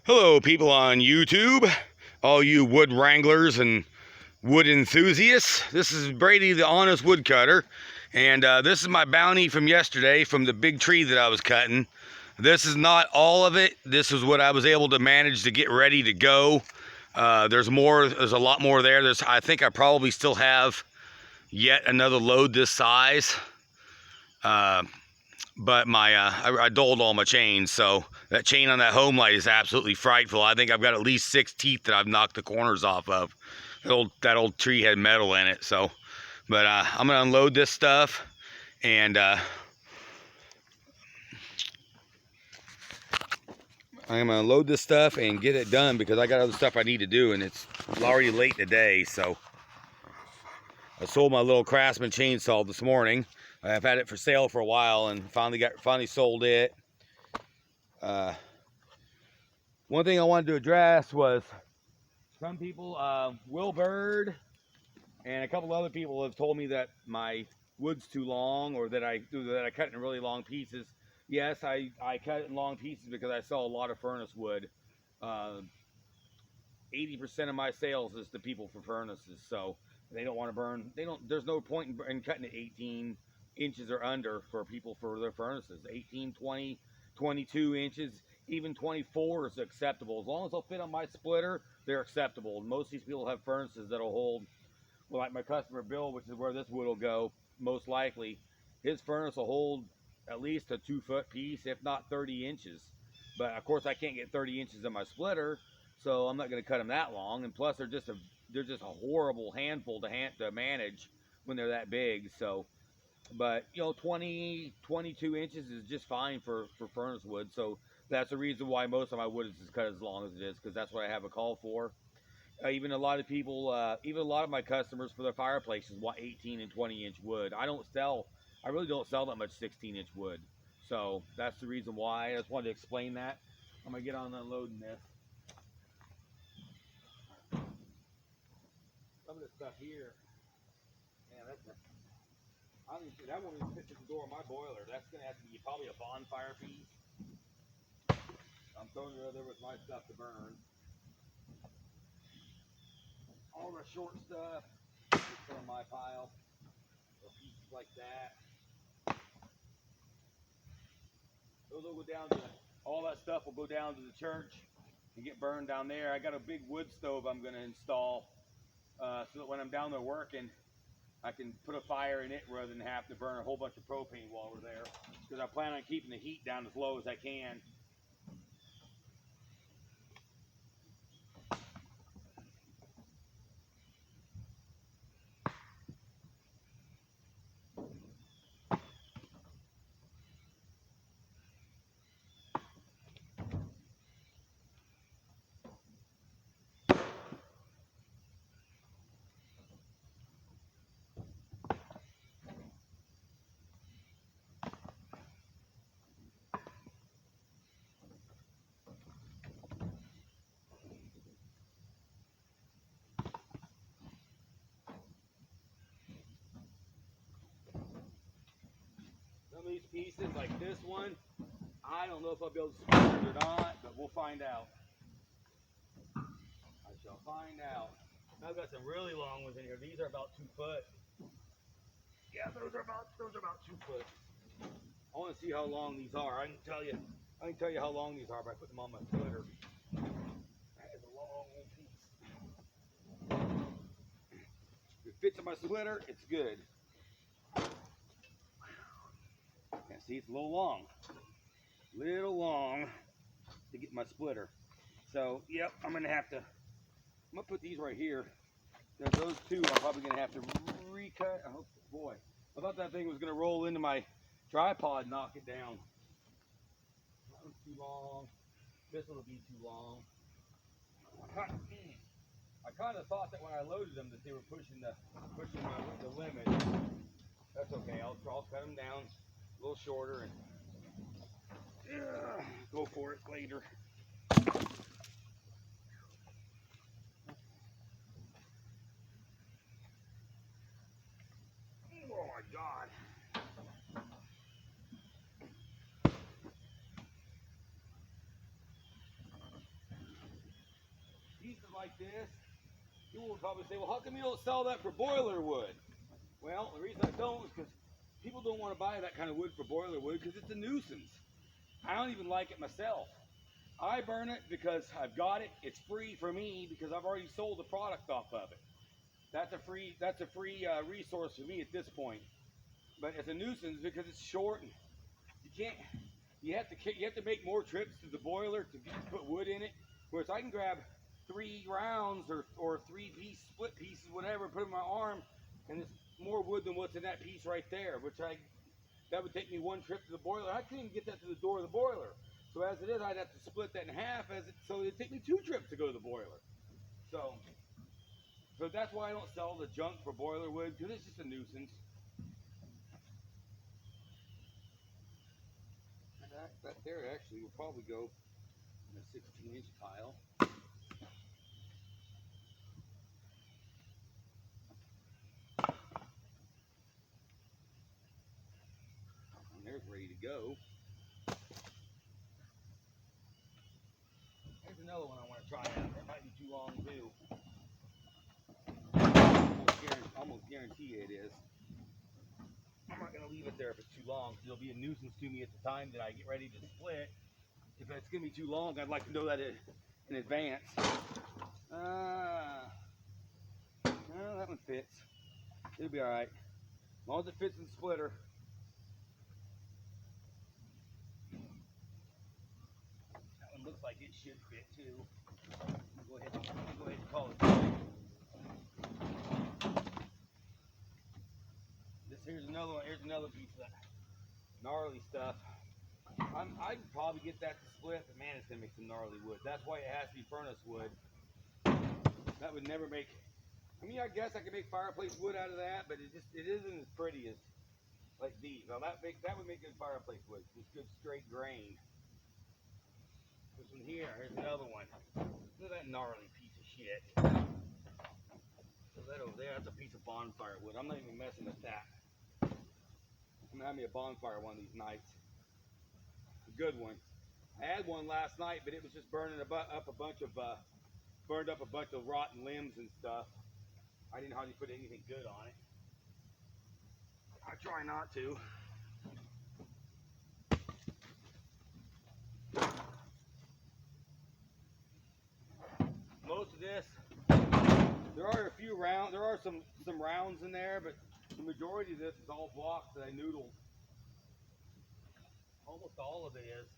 Hello, people on YouTube, all you wood wranglers and wood enthusiasts. This is Brady, the Honest Woodcutter, and this is my bounty from yesterday from the big tree that I was cutting. This is not all of it. This is what I was able to manage to get ready to go. There's more. There's a lot more there. I think I probably still have yet another load this size. But I doled all my chains, so that chain on that home light is absolutely frightful. I think I've got at least 6 teeth that I've knocked the corners off of. That old tree had metal in it, so. But I'm gonna unload this stuff, and I'm gonna unload this stuff and get it done because I got other stuff I need to do, and it's already late in the day. So I sold my little Craftsman chainsaw this morning. I've had it for sale for a while and finally sold it. One thing I wanted to address was some people, Will Bird and a couple other people have told me that my wood's too long, or that I cut it in really long pieces. Yes, I cut it in long pieces because I sell a lot of furnace wood. 80% of my sales is to people for furnaces, so they don't want to burn. There's no point in cutting it 18 inches or under for people for their furnaces. 18, 20, 22 inches, even 24 is acceptable. As long as they'll fit on my splitter, they're acceptable. Most of these people have furnaces that'll hold, well, like my customer Bill, which is where this wood will go, most likely. His furnace will hold at least a 2-foot piece, if not 30 inches. But of course, I can't get 30 inches in my splitter, so I'm not going to cut them that long. And plus, they're just a horrible handful to manage when they're that big. So, but 20, 22 inches is just fine for furnace wood. So that's the reason why most of my wood is cut as long as it is, because that's what I have a call for. Even a lot of people, even a lot of my customers for their fireplaces want 18 and 20-inch wood. I really don't sell that much 16-inch wood. So that's the reason why. I just wanted to explain that. I'm gonna get on unloading this. Some of this stuff here, man, that won't even fit through the door of my boiler. That's gonna have to be probably a bonfire piece. I'm throwing it over there with my stuff to burn. All the short stuff is from my pile. So pieces like that. Those will go down to, all that stuff will go down to the church and get burned down there. I got a big wood stove I'm going to install so that when I'm down there working, I can put a fire in it rather than have to burn a whole bunch of propane while we're there. Because I plan on keeping the heat down as low as I can. Some of these pieces, like this one, I don't know if I'll be able to split it or not, but we'll find out. I shall find out. I've got some really long ones in here. These are about 2 foot. Yeah, those are about 2 foot. I want to see how long these are. I can tell you how long these are by putting them on my splitter. That is a long old piece. If it fits on my splitter, it's good. Yeah, see, it's a little long to get my splitter. So, yep, I'm gonna put these right here. Those two I'm probably gonna have to recut. Oh boy, I thought that thing was gonna roll into my tripod and knock it down. That one's too long. This one will be too long. I kind of thought that when I loaded them that they were pushing the limit. That's okay. I'll cut them down a little shorter and go for it later. Oh my God. like this, people will probably say, well, how come you don't sell that for boiler wood? Well, the reason I don't is because people don't want to buy that kind of wood for boiler wood because it's a nuisance. I don't even like it myself. I burn it because I've got it. It's free for me because I've already sold the product off of it. That's a free resource for me at this point. But it's a nuisance because it's short and you can't. You have to make more trips to the boiler to put wood in it. Whereas I can grab 3 rounds or 3 piece split pieces, whatever, put in my arm, and it's more wood than what's in that piece right there. That would take me 1 trip to the boiler. I couldn't even get that to the door of the boiler. So as it is, I'd have to split that in half. So it'd take me 2 trips to go to the boiler. So that's why I don't sell the junk for boiler wood because it's just a nuisance. That there actually will probably go in a 16-inch pile. And there's ready to go. There's another one I want to try out. That might be too long too. Almost guarantee it is. I'm not going to leave it there if it's too long because it'll be a nuisance to me at the time that I get ready to split. If it's going to be too long, I'd like to know that in advance. Well, that one fits. It'll be alright. As long as it fits in the splitter. That one looks like it should fit too. Go ahead and call it. Here's another one. Here's another piece of that gnarly stuff. I could probably get that to split, but man, it's gonna make some gnarly wood. That's why it has to be furnace wood. That would never make. I mean, I guess I could make fireplace wood out of that, but it isn't as pretty as like these. Now that would make good fireplace wood. Just good straight grain. This one here. Here's another one. Look at that gnarly piece of shit. So that over there, that's a piece of bonfire wood. I'm not even messing with that. I'm gonna have me a bonfire one of these nights. A good one. I had one last night, but it was just burning up a bunch of burned up a bunch of rotten limbs and stuff. I didn't hardly put anything good on it. I try not to. Most of this, there are a few rounds. There are some rounds in there, but the majority of this is all blocks that I noodled. Almost all of it is.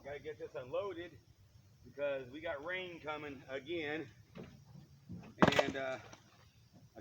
Gotta get this unloaded because we got rain coming again, and I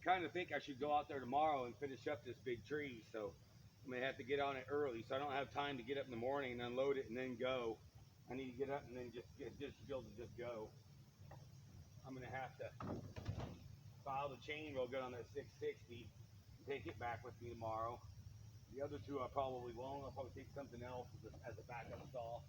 kind of think I should go out there tomorrow and finish up this big tree. So I'm gonna have to get on it early, so I don't have time to get up in the morning and unload it and then go. I need to get up and then just be able to just go. I'm gonna have to file the chain real good on that 660 and take it back with me tomorrow. The other two I probably won't. I'll probably take something else as a backup saw.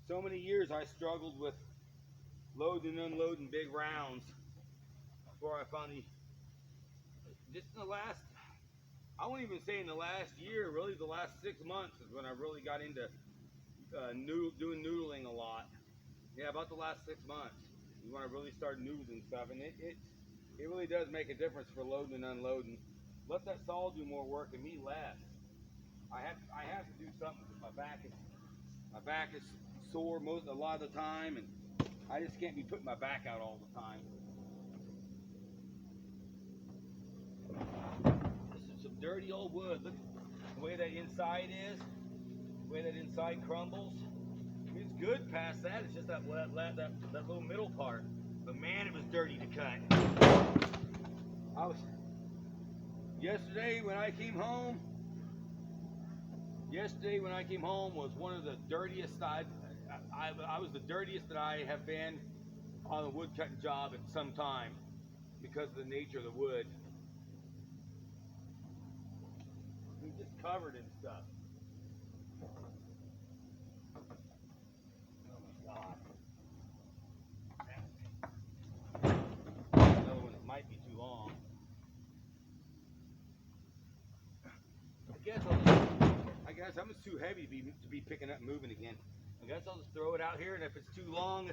So many years I struggled with loading and unloading big rounds before I finally, just in the last, I won't even say in the last year, really the last 6 months is when I really got into doing noodling a lot. Yeah, about the last 6 months is when I really started noodling stuff, and It really does make a difference for loading and unloading. Let that saw do more work and me less. I have to do something because my back is sore a lot of the time, and I just can't be putting my back out all the time. This is some dirty old wood. Look at the way that inside is, the way that inside crumbles. I mean, it's good past that. It's just that little middle part. But man, it was dirty to cut. Yesterday when I came home. Yesterday when I came home was one of the dirtiest. I was the dirtiest that I have been on a wood cutting job in some time because of the nature of the wood. It's just covered in stuff. Oh my God. Another one that might be too long. I guess I'm just too heavy to be picking up and moving again. I guess I'll just throw it out here, and if it's too long,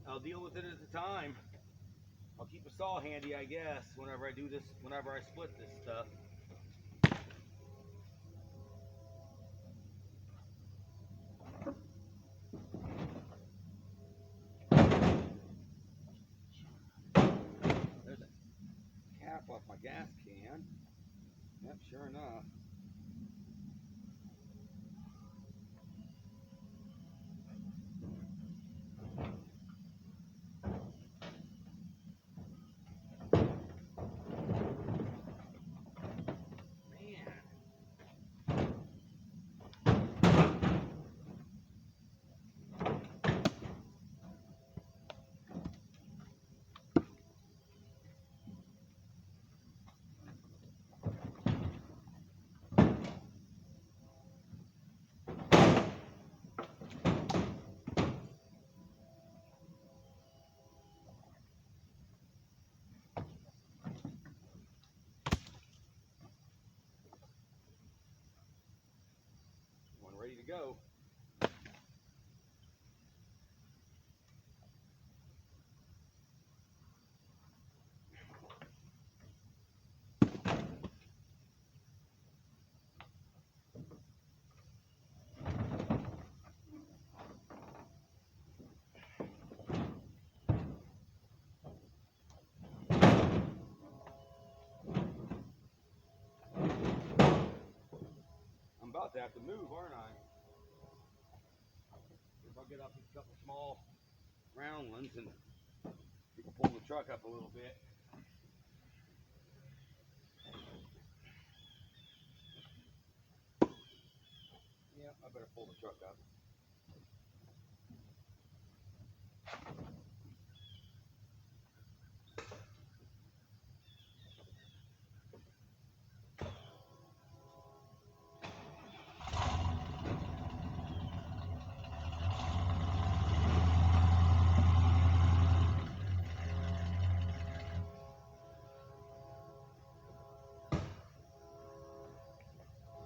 I'll deal with it at the time. I'll keep a saw handy, I guess, whenever I do this, whenever I split this stuff. There's a cap off my gas can. Yep, sure enough. One ready to go. I'm about to have to move, aren't I? If I'll get up these couple small round ones and we can pull the truck up a little bit. Yeah, I better pull the truck up.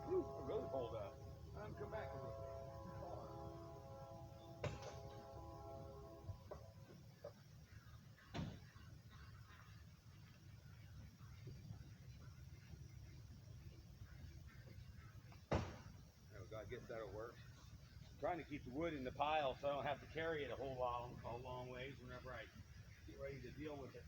Ooh, I really pulled up. Come back a little bit. There we go. I guess that'll work. I'm trying to keep the wood in the pile so I don't have to carry it a long ways whenever I get ready to deal with it.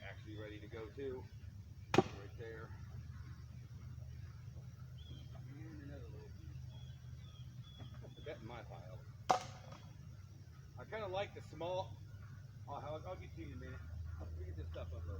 Actually ready to go too. Right there. And another little piece. I'll put that in my pile. I kind of like the small. I'll get to you in a minute. Let me get this stuff up there.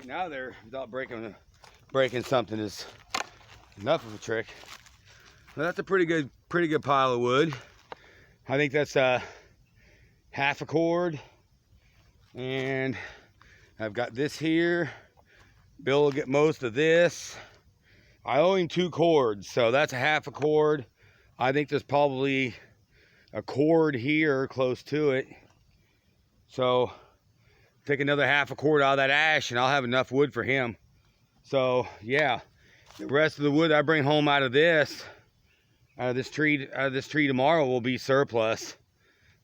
getting out of there without breaking something is enough of a trick. Well, that's a pretty good pile of wood. I think that's half a cord, and I've got this here. Bill will get most of this. I owe him 2 cords, so that's a half a cord. I think there's probably a cord here close to it. So take another half a cord out of that ash and I'll have enough wood for him. So yeah, the rest of the wood I bring home out of this tree tomorrow will be surplus.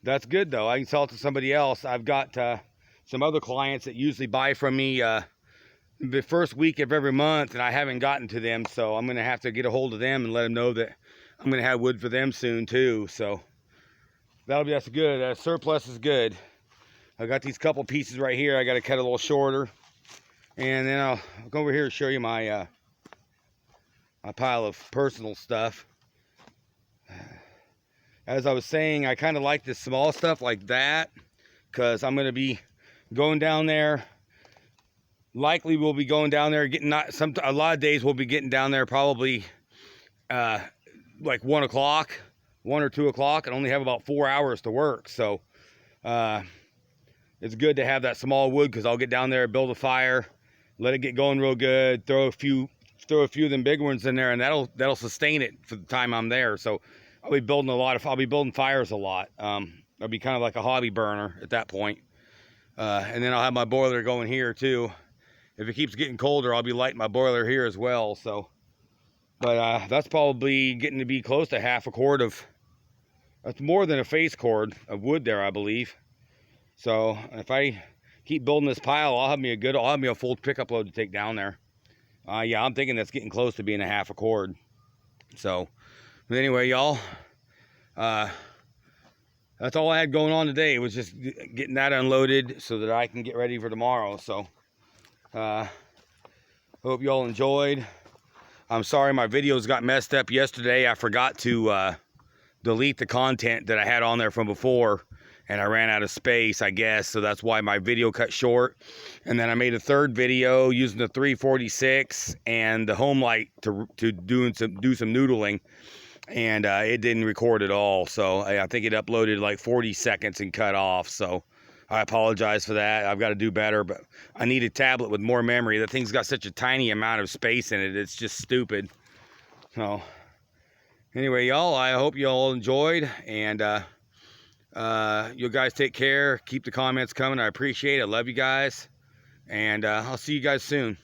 That's good though. I can sell it to somebody else. I've got some other clients that usually buy from me the first week of every month, and I haven't gotten to them, so I'm gonna have to get a hold of them and let them know that I'm gonna have wood for them soon too. So that's good. Surplus is good. I got these couple pieces right here. I got to cut a little shorter, and then I'll go over here and show you my my pile of personal stuff. As I was saying, I kind of like this small stuff like that because I'm going to be going down there. Likely we'll be going down there getting a lot of days we'll be getting down there probably like 1 o'clock, 1 or 2 o'clock, and only have about 4 hours to work. So it's good to have that small wood because I'll get down there, build a fire, let it get going real good, throw a few of them big ones in there, and that'll sustain it for the time I'm there. So I'll be building fires a lot. I'll be kind of like a hobby burner at that point. And then I'll have my boiler going here too. If it keeps getting colder, I'll be lighting my boiler here as well. So, but that's probably getting to be close to half a cord that's more than a face cord of wood there, I believe. So if I keep building this pile, I'll have me a full pickup load to take down there. Yeah, I'm thinking that's getting close to being a half a cord. So, but anyway, y'all, that's all I had going on today. It was just getting that unloaded so that I can get ready for tomorrow. So, hope y'all enjoyed. I'm sorry my videos got messed up yesterday. I forgot to delete the content that I had on there from before, and I ran out of space, I guess, so that's why my video cut short. And then I made a third video using the 346 and the home light to do some noodling, and it didn't record at all. So I think it uploaded like 40 seconds and cut off. So I apologize for that. I've got to do better, but I need a tablet with more memory. That thing's got such a tiny amount of space in it. It's just stupid. So anyway, y'all, I hope you all enjoyed, and you guys take care. Keep the comments coming. I appreciate it. I love you guys, and I'll see you guys soon.